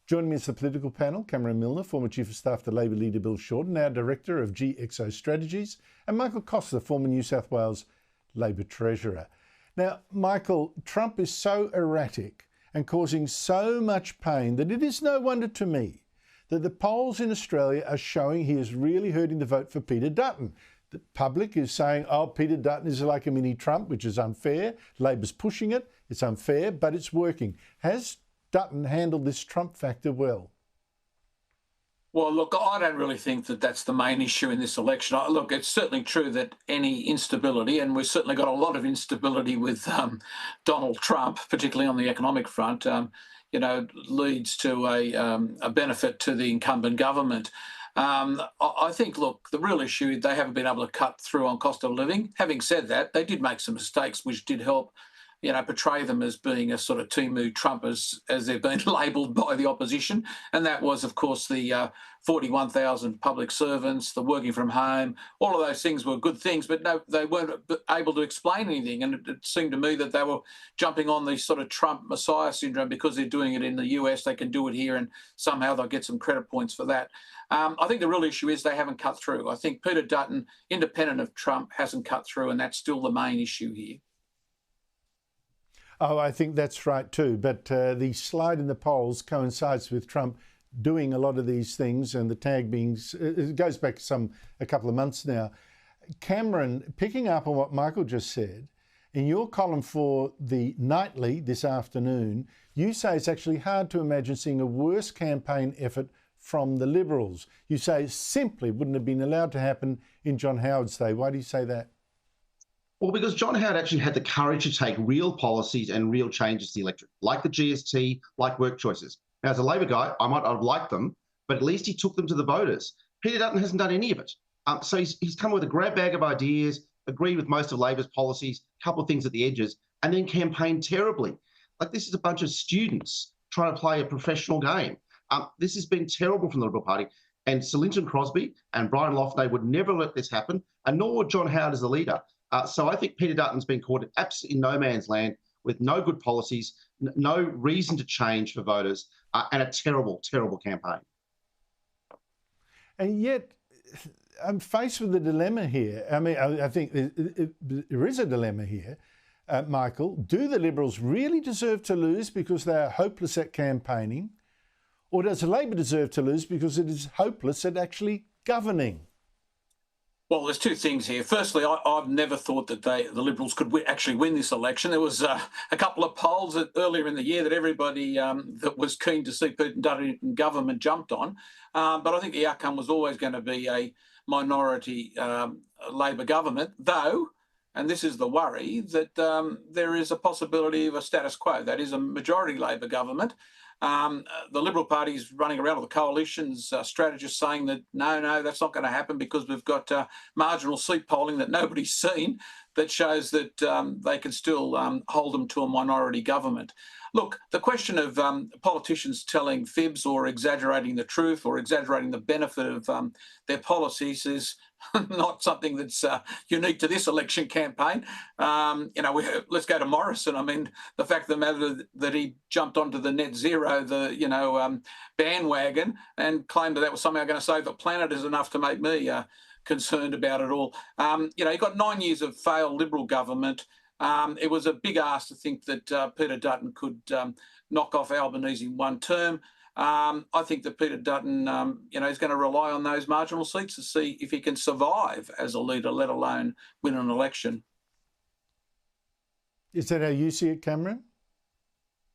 Joining me is the political panel, Cameron Milner, former Chief of Staff to Labor leader Bill Shorten, now Director of GXO Strategies, and Michael Costa, former New South Wales Labor Treasurer. Now, Michael, Trump is so erratic and causing so much pain that it is no wonder to me that the polls in Australia are showing he is really hurting the vote for Peter Dutton. The public is saying, oh, Peter Dutton is like a mini Trump, which is unfair. Labor's pushing it. It's unfair, but it's working. Has Dutton handled this Trump factor well? Well, look, I don't really think that that's the main issue in this election. Look, it's certainly true that any instability, and we've certainly got a lot of instability with Donald Trump, particularly on the economic front, leads to a benefit to the incumbent government. I think, look, the real issue, they haven't been able to cut through on cost of living. Having said that, they did make some mistakes which did help, portray them as being a sort of Timu Trump as they've been labelled by the opposition. And that was, of course, the 41,000 public servants, the working from home. All of those things were good things, but no, they weren't able to explain anything. And it seemed to me that they were jumping on the sort of Trump Messiah syndrome because they're doing it in the US. They can do it here and somehow they'll get some credit points for that. I think the real issue is they haven't cut through. I think Peter Dutton, independent of Trump, hasn't cut through, and that's still the main issue here. Oh, I think that's right too. But the slide in the polls coincides with Trump doing a lot of these things, and the tag being, it goes back a couple of months now. Cameron, picking up on what Michael just said, in your column for the Nightly this afternoon, you say it's actually hard to imagine seeing a worse campaign effort from the Liberals. You say simply wouldn't have been allowed to happen in John Howard's day. Why do you say that? Well, because John Howard actually had the courage to take real policies and real changes to the electorate, like the GST, like work choices. Now, as a Labor guy, I might not have liked them, but at least he took them to the voters. Peter Dutton hasn't done any of it. So he's come with a grab bag of ideas, agreed with most of Labor's policies, a couple of things at the edges, and then campaigned terribly. Like, this is a bunch of students trying to play a professional game. This has been terrible from the Liberal Party. And Sir Linton Crosby and Brian Loftney would never let this happen, and nor would John Howard as the leader. So I think Peter Dutton's been caught in absolutely no man's land with no good policies, no reason to change for voters, and a terrible, terrible campaign. And yet, I'm faced with a dilemma here. I mean, I think there is a dilemma here, Michael. Do the Liberals really deserve to lose because they are hopeless at campaigning? Or does Labor deserve to lose because it is hopeless at actually governing? Well, there's two things here. Firstly, I've never thought that the Liberals could actually win this election. There was a couple of polls earlier in the year that everybody that was keen to see Peter Dutton in government jumped on. But I think the outcome was always going to be a minority Labor government, though, and this is the worry, that there is a possibility of a status quo. That is a majority Labor government. The Liberal Party's running around with the coalition's strategists saying that no, that's not going to happen because we've got marginal seat polling that nobody's seen that shows that they can still hold them to a minority government. Look, the question of politicians telling fibs or exaggerating the truth or exaggerating the benefit of their policies is not something that's unique to this election campaign. Let's go to Morrison. I mean, the fact of the matter that he jumped onto the net zero, bandwagon, and claimed that was somehow going to save the planet is enough to make me concerned about it all. You've got 9 years of failed Liberal government. It was a big ask to think that Peter Dutton could knock off Albanese in one term. I think that Peter Dutton, is going to rely on those marginal seats to see if he can survive as a leader, let alone win an election. Is that how you see it, Cameron?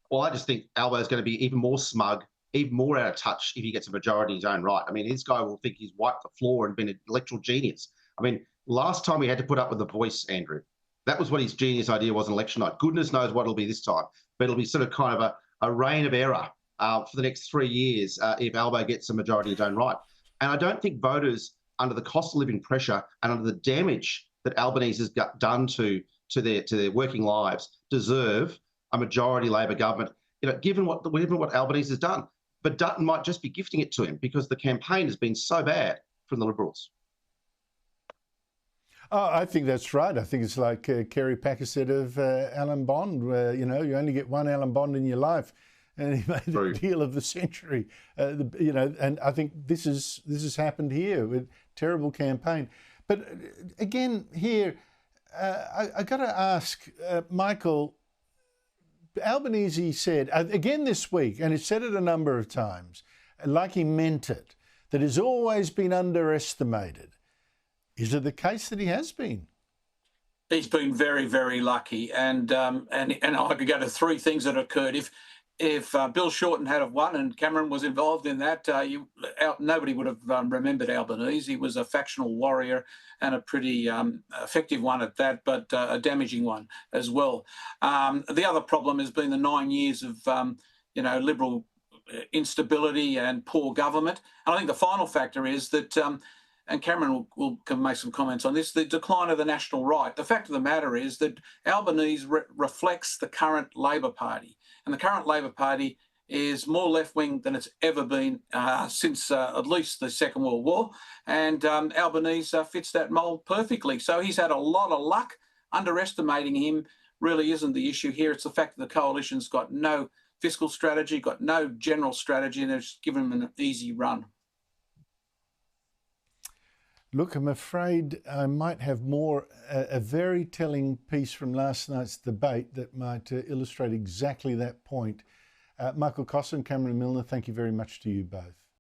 Well, I just think Albo is going to be even more smug, even more out of touch if he gets a majority in his own right. I mean, this guy will think he's wiped the floor and been an electoral genius. I mean, last time we had to put up with The Voice, Andrew. That was what his genius idea was on election night. Goodness knows what it'll be this time. But it'll be sort of kind of a reign of error for the next 3 years if Albo gets a majority in his own right. And I don't think voters, under the cost of living pressure and under the damage that Albanese has done to their working lives, deserve a majority Labor government, given what Albanese has done. But Dutton might just be gifting it to him because the campaign has been so bad from the Liberals. Oh, I think that's right. I think it's like Kerry Packer said of Alan Bond, you only get one Alan Bond in your life. and he made the deal of the century. And I think this has happened here with terrible campaign. But again, here I got to ask Michael. Albanese said again this week, and he said it a number of times, like he meant it, that he's always been underestimated. Is it the case that he has been? He's been very, very lucky, and I could go to three things that occurred. If Bill Shorten had have won and Cameron was involved in that, nobody would have remembered Albanese. He was a factional warrior and a pretty effective one at that, but a damaging one as well. The other problem has been the 9 years of Liberal instability and poor government. And I think the final factor is that. And Cameron can make some comments on this, the decline of the national right. The fact of the matter is that Albanese reflects the current Labor Party. And the current Labor Party is more left-wing than it's ever been since at least the Second World War. And Albanese fits that mould perfectly. So he's had a lot of luck. Underestimating him really isn't the issue here. It's the fact that the coalition's got no fiscal strategy, got no general strategy, and they've just given him an easy run. Look, I'm afraid I might have a very telling piece from last night's debate that might illustrate exactly that point. Michael Costa and Cameron Milner, thank you very much to you both.